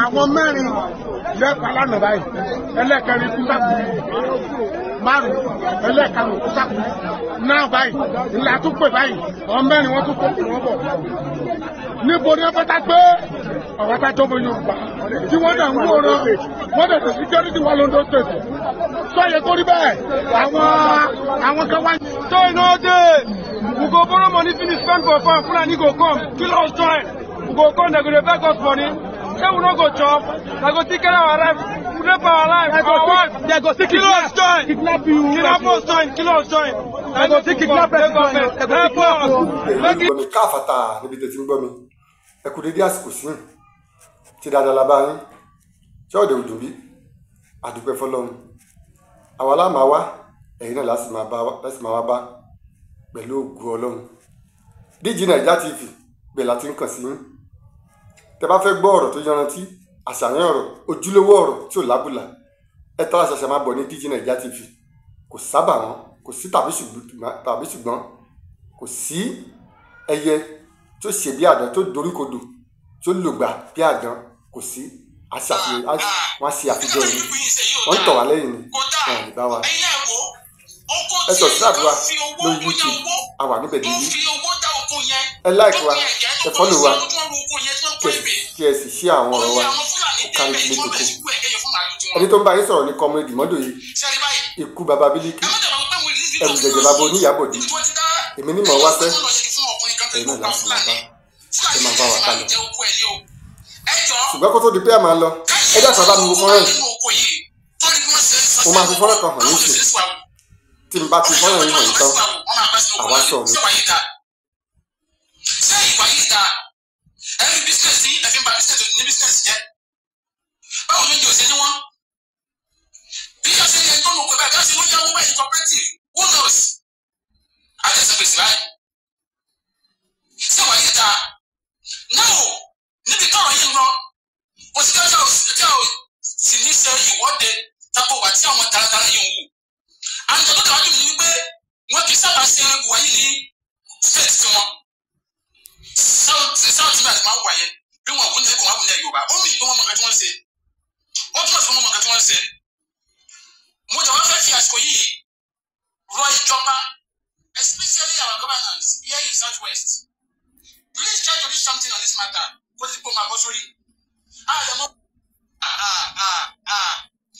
àwọn mẹ́rin lẹ́ẹ̀kan lánàá báyìí ẹlẹ́ẹ̀kẹrin kú sákú márùn ẹlẹ́ẹ̀karùn kú sákú náà báyìí ìlà tún pè báyìí àwọn mẹ́rin wọ́n tún kó kù wọ́n bọ̀ níbo ni wọ́n fẹ́ tá gbé ọ̀rọ̀ tá jọmọ Yorùbá tí wọ́n dẹ̀ ń wòran wọ́n dẹ̀ tó security wà Ondo State sọ yẹ kó rí bẹ́ẹ̀ àwọn kan wá. So you know we go borrow money finish spend for farm Fulani go come kill us join we go come they go dey beg us money say we no go chop they go take care of our life we rape our life our wife they go take kill us join kidnap us join kill us join they go take kidnap us help us. gbọ́mi káfàtà níbi tètè ń gbọ́ mi ẹ kú dédé àsìkò sí ti dáadáa la bá yín ṣọ́ọ̀dẹ̀ òdùn bí àdúpẹ́ fọlọ́run àwa láàmà wá ẹ̀yin náà láti máa wá bá pẹ̀lú ògùn ọlọ́run DG Naija TV bẹ́ẹ̀ láti ń kàn sí yín tẹ́ bá fẹ́ gbọ́ ọ̀rọ̀ tó yanrantí àṣàyàn ọ̀rọ̀ ojúlówó ọ̀rọ̀ tí ò lábùlà ẹ tọ́ra ṣàṣà máa bọ̀ ní DG Naija TV kò sábà wọn kò sí tàbí ṣùgbọ́n kò sí ẹyẹ tó ṣe bí àdán tó doríkodò tó lògbà bí àdán kò sí wọ́n ṣe àfijọ́ yìí wọ́n ń tọ̀ wá lẹ́yìn ni wọ́n lè bá wa ẹ subscribe wa lórí YouTube a wà níbẹ̀ níbí ẹ like wa ẹ follow wa kí ẹ sì share àwọn ọ̀rọ̀ wa kó kárí ilé tó kù ẹni tó ń bá yín sọ̀rọ̀ ní Comrade Mọ́dò yìí ikú baba Bílíkì ẹrù jẹjẹ baba Oníyàbọ̀dé èmi ní mọ̀ wá fẹ́ ẹ̀yin náà láti máa bá wa kálọ ṣùgbọ́n kó tó di pé a máa lọ ẹ jẹ́ àṣà bá mi wo fọ́nrán yìí mo máa fi fọ́nrán kan hàn yín sí tí n bá ti fọ́nrán yìí hàn yín tán àwa sọ mi. ṣé ìwà yìí da ẹni bísíǹsì ẹ̀fín bá bísíǹsì ní bísíǹsì jẹ́ báwo ló ń jẹ́ òṣèlú wọn bí yóò ṣe yẹ tó ń pè báyìí bí wọ́n ṣe ń yáwó báyìí cooperative who knows àtẹ̀sẹ̀ gbèsè báyìí ṣé ìwà yìí da náà níbi tọ́rọ̀ yìí lọ kò sí kájà ò sì ní ṣe ìwọ́de tako wà tí àwọn taratara yìí ń wù àwọn tó dáwájú mi ni wípé wọn kì í sábà ṣe wàyí ní state tiwọn south nígbà tí wọn wà yẹn bí wọn wù ní ẹgbẹ́ wọn wù ní Yorùbá ó mì pé wọn mọ nǹkan tí wọn ń ṣe ó túmọ̀ sí wọn mọ nǹkan tí wọn ń ṣe mo jẹ wọn fẹ́ fi àsìkò yìí rọ ìjọba especially our governance here in South West please try to do something on this matter kó ti kó máa bọ́ sórí àyàmọ́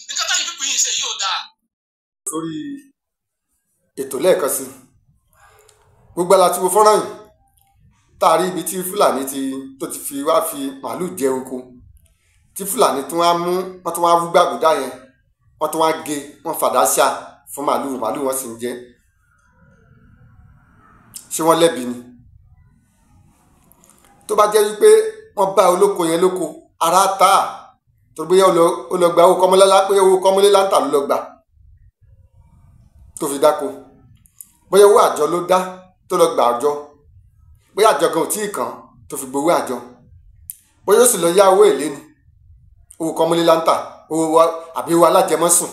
nǹkan táyì pípín yìí ṣe yóò dáa. sórí ètò lẹ́ẹ̀kan sí gbogbo ala tí wo fọ́nrán yìí tá a rí ibi tí Fúlàní tó ti fi wá fi màálù jẹ oko tí Fúlàní tún wá mú wọ́n tún wá rú gbàgùdá yẹn wọ́n tún wá gé wọ́n fàdá ṣá fún màálù wọ́n sì ń jẹ ṣé wọ́n lẹ́bi ni tó bá jẹ́ wípé wọ́n bá olóko yẹn lóko ara ta tó bóyá ó lọ gba owó kọ́mọlélá pé owó kọ́mọlélá ń tà ló lọ gbà tó fi dáko bóyá owó àjọ ló dá tó lọ gbà àjọ bóyá àjọ gan ò tí ì kàn tó fi gbowó àjọ bóyá ó sì lọ yá owó èlé ni owó kọ́mọlélá ń tà owó àbí owó alájẹmọ́sùn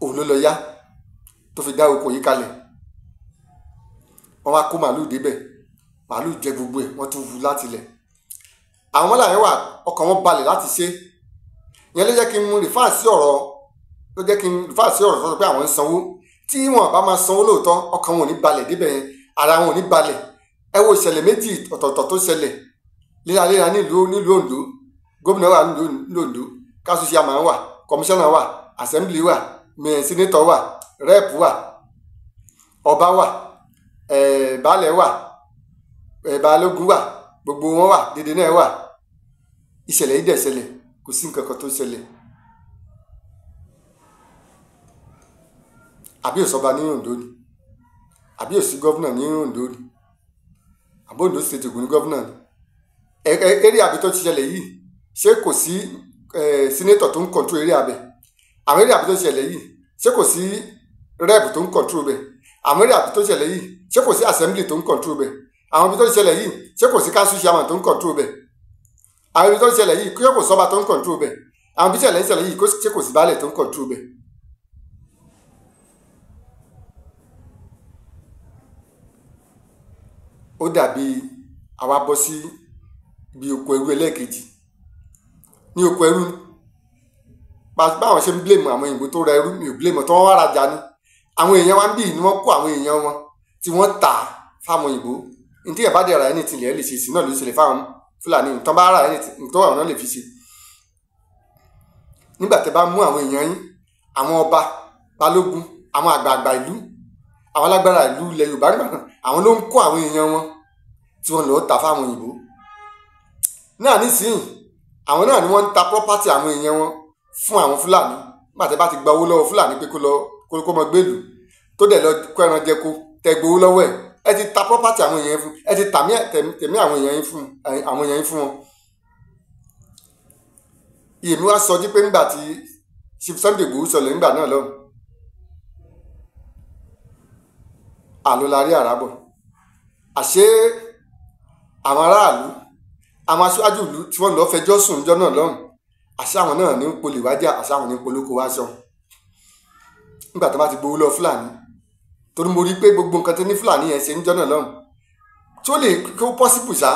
òun ló lọ yá tó fi dá oko yìí kalẹ̀ wọ́n wá kó màálù débẹ̀ màálù jẹ gbogbo ẹ̀ wọ́n tún wú láti ilẹ̀ àwọn mọ́là yẹn wà ọkàn wọn balẹ̀ láti ṣe yẹn ló jẹ́ kí n rìfáà sí ọ̀rọ̀ sọ́dọ̀ pé àwọn ń sanwó tí wọn bá máa sanwó lóòótọ́ ọkàn wọn ò ní balẹ̀ débẹ̀ yẹn ara wọn ò ní balẹ̀ ẹ wo ìṣẹ̀lẹ̀ méjì ọ̀tọ̀ọ̀tọ̀ tó ṣẹlẹ̀ léraléra nílùú Ondo gómìnà wà nílùú Ondo káṣù chairman wà kọmíṣánná wà assembly wà senator wà rep wà ọba wà baálẹ̀ wà balógun wà gbogbo wọn wà dédé náà wà ìṣẹ̀lẹ̀ yìí dẹ̀ ṣẹlẹ̀ kò sí nǹkan kan tó ṣẹlẹ̀ àbí òsọba ní Ondo ni àbí òsí gọ́vnà ní Ondo ni àbí Ondo state ògùn ní gọ́vnà ni eré àbí tó ti ṣẹlẹ̀ yìí ṣé kò sí senator tó ń control eré abẹ àwọn eré àbí tó ṣẹlẹ̀ yìí ṣé kò sí rep tó ń control bẹ àwọn eré àbí tó ṣẹlẹ̀ yìí ṣé kò sí assembly tó ń control bẹ àwọn ibi tó ṣẹlẹ̀ yìí ṣé kò sí council chairman tó ń control bẹ àwọn ibi tó ṣẹlẹ̀ yìí ṣé kò sọ́ba tó ń control bẹ àwọn ibi tó ṣẹlẹ̀ yìí ṣé kò sí baálẹ̀ tó ń control bẹ. ó dàbí àwa bọ́ sí ibi oko ẹrú ẹlẹ́ẹ̀kejì ní oko ẹrú báwọn ṣe ń blame àwọn òyìnbó tó ra ẹrú mi ò blame tó wọ́n wá rajà ni àwọn èèyàn wa ń bì ní wọ́n kó àwọn èèyàn wọn tí wọ́n tà fáwọn òyìnbó ní tí ẹ̀ bá dẹ̀ ra ẹni tìlẹ̀ lè ṣe sí náà ló ṣe lè fáwọn Fúlàní nǹkan bá ra ẹni tó wà náà lè fi ṣe nígbà tẹ́ bá mú àwọn èèyàn yín àwọn ọba balógun àwọn àgbààgbà ìlú àwọn alágbára ìlú ilẹ̀ Yorùbá nígbà náà àwọn ló ń kó àwọn èèyàn wọn tí wọ́n lọ tà fáwọn òyìnbó náà nísìnyí àwọn náà ni wọ́n ń ta property àwọn èèyàn wọn fún àwọn Fúlàní nígbà tẹ́ bá ti gba owó lọ́wọ́ Fúlàní pé kó mọ gbèlú tó dẹ̀ lọ kó ẹran jẹko tẹ́ gbowó lọ́wọ́ ẹ ti ta property àwọn èèyàn fún ẹ ti tẹ̀mí àwọn èèyàn yín fún wọn. Yèmí wá sọ jí pé nígbà tí Chief Sunday Igboho sọlẹ̀ nígbà náà lọ́hùn àlọ́ la rí àràbọ̀ àṣé àwọn aráàlú àwọn aṣáájú ìlú tí wọ́n lọ fẹjọ́ sùn níjọ́ náà lọ́hùn àṣé àwọn náà ní polè wájà àṣé àwọn ní polóko wá sọ nígbà tó bá ti gbowó lọ Fúlàní torí mo rí pé gbogbo nǹkan tó ní Fúlàní yẹn ṣe níjọ́ náà lọ́hùn tí ó lè kó pọ́sibù ṣá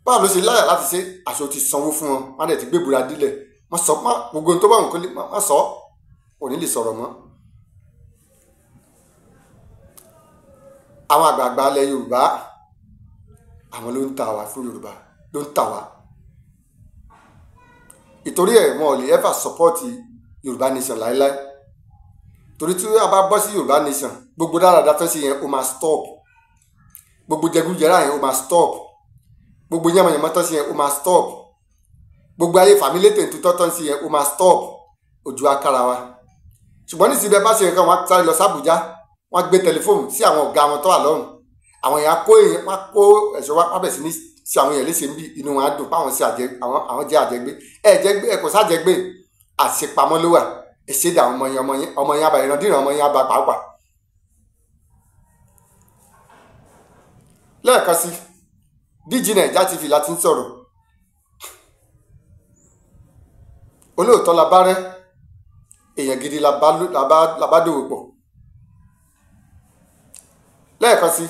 báwo ló ṣe láyà láti ṣe àṣọ ti sanwó fún wọn wọn dẹ̀ ti gbé ìbúra dílẹ̀ wọ́n sọ pé gbogbo ohun tó bá wọn kó lè má sọ ò ní lè sọ̀rọ̀ mọ́. àwọn àgbààgbà ilẹ̀ Yorùbá àwọn ló ń ta wá fún Yorùbá ló ń tà wá ìtorí ẹ̀ wọn ò lè ever support Yorùbá nation láéláé torí tí a bá bọ́ sí Yorùbá nation gbogbo dáradára tó ṣe yẹn ó máa stop gbogbo jẹgújẹrá yẹn ó máa stop gbogbo yàmàyàmá tó ṣe yẹn ó máa stop gbogbo ayé fàmílétè tó tọ́ sí yẹn ó máa stop ojú akára wa ṣùgbọ́n ní síbẹ̀ bá ṣe nǹkan wọn sáré lọ sábùjá wọn gbé tẹlifóònù sí àwọn ọ̀gá wọn tó wà lọ́rùn àwọn èèyàn kó ẹ̀ṣọ́ wá bẹ̀ sí ní sí àwọn èèyàn léṣe ń bí inú wọn á dùn páwọn sí àwọn jẹ́ àjẹgbé ẹ kò sájẹgbé àṣepamọ́ ló wà èṣèdè àwọn ọmọ yẹn abà ìrandíran ọmọ yẹn abà pàápàá. lẹ́ẹ̀kan sí DG Naija TV láti ń sọ̀rọ̀ olóòótọ́ la bá rẹ́ èèyàn gidi la bá dòwò pọ̀ lẹ́ẹ̀kan sí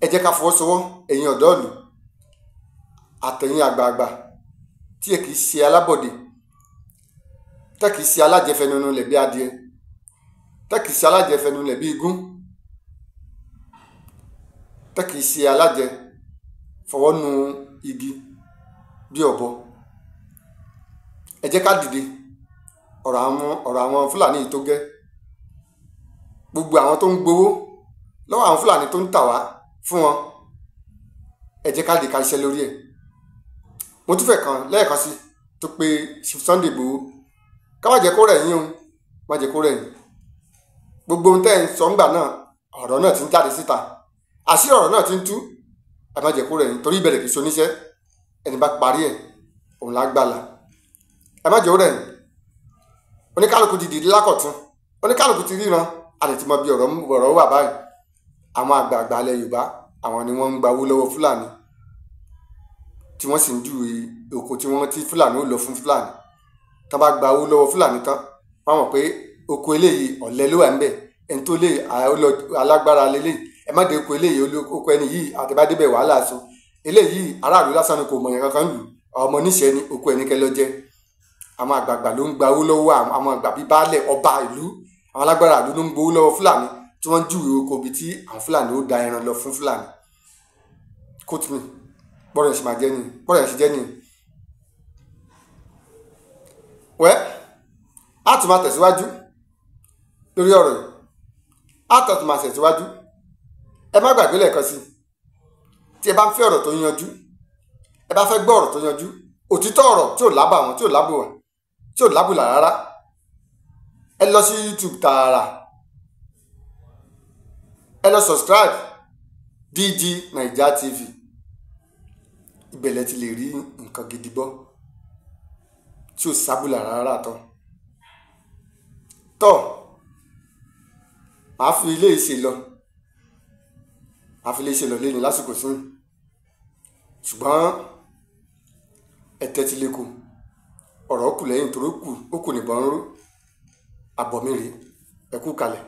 ẹ jẹ́ ká fọwọ́sowọ́ ẹ̀yin ọ̀dọ́ ìlú àtẹ̀yin àgbààgbà tí ẹ kì í ṣe alábọ̀dé tẹ́ kì í ṣe alájẹfẹnunu lẹ̀ bí adìẹ tẹ́ kì í ṣe alájẹfẹnunu lẹ̀ bí igún tẹ́ kì í ṣe alájẹ fọwọ́nu igi bí ọ̀bọ ẹ jẹ́ ká dìde ọ̀rọ̀ àwọn Fúlàní yìí tó gẹ́ gbogbo àwọn tó ń gbowó lọ́wọ́ àwọn Fúlàní tó ń tà wá fún wọn ẹ jẹ́ ká di ká iṣẹ́ lórí ẹ̀ mo tún fẹ́ kan lẹ́ẹ̀kan sí tó pé Chief Sunday Igboho ká má jẹ́ kó rẹ̀ yín o má jẹ́ kó rẹ̀ yín gbogbo ohun tẹ́ ẹ̀ ń sọ ńgbà náà ọ̀rọ̀ náà ti ń jáde síta àṣírí ọ̀rọ̀ náà ti ń tú ẹ má jẹ́ kó rẹ̀ yín torí ìbẹ̀rẹ̀ kìí ṣoníṣẹ́ ẹni bá parí ẹ̀ òun lá gbàlà ẹ má jẹ́ ó rẹ̀ yín oníkálukú ti dìde lákọ̀tún oníkálukú ti ríran àti ti mọ bí ọ̀rọ̀ wà báyìí àwọn àgbààgbà ilẹ̀ Yorùbá àwọn ni wọ́n ń gba owó lọ́wọ́ Fúlàní tí wọ́n sì ń ju oko tí Fúlàní ó lọ fún Fúlàní tí wọ́n bá gba owó lọ́wọ́ Fúlàní tán wọ́n mọ̀ pé oko eléyìí ọ̀lẹ ló wà níbẹ̀ ẹni tó lè alágbára lélẹ́yìí ẹ má dé oko eléyìí oko ẹni yìí àtẹ̀bádébẹ̀ wàhálà so eléyìí aráàlú lásán ni kò mọ̀ yẹn kankan lù ọmọ níṣẹ́ ni oko ẹni kẹ́ lọ jẹ́ àwọn àgbààgbà ló ń gba owó lọ́wọ́ àwọn àgbà bíi baálẹ̀ ọba ìlú àwọn alágbára ìlú ló ń gbowó lọ́wọ́ Fúlàní tí wọ́n ń júwèé oko bíi tí àwọn Fúlàní ó da ẹran lọ fún Fúlàní quote me bọ́ọ̀rọ̀ ẹ̀ṣin máa jẹ́ ni bọ́ọ̀rọ̀ ẹ̀ṣin jẹ́ ni. wẹ́ á tún máa tẹ̀síwájú lórí ọ̀rọ̀ yìí á tún máa tẹ̀síwájú ẹ má gbàgbé lẹ́ẹ̀kan sí tí ẹ bá ń fẹ́ ọ̀rọ̀ tó yanjú ẹ bá fẹ́ gbọ́ ọ̀rọ̀ tó yanjú òtítọ́ ọ̀rọ̀ tí ò lábàwọ́n tí ò lábùwà tí ò lábùlà rárá ẹ lọ sí YouTube tààrà ẹ lọ subscribe DG Naija TV ìbẹ̀lẹ̀ ti lè rí nǹkan gidi gbọ́ tí ò sábùlà rárá tọ́ màá fi ilé ìṣe lọ lẹ́ni lásìkò sí ṣùgbọ́n ẹ̀tẹ́ ti lè kù ọ̀rọ̀ kù lẹ́yìn tó kù ó kù nìbọn rú àbọ̀mí rèé ẹ kú kalẹ̀.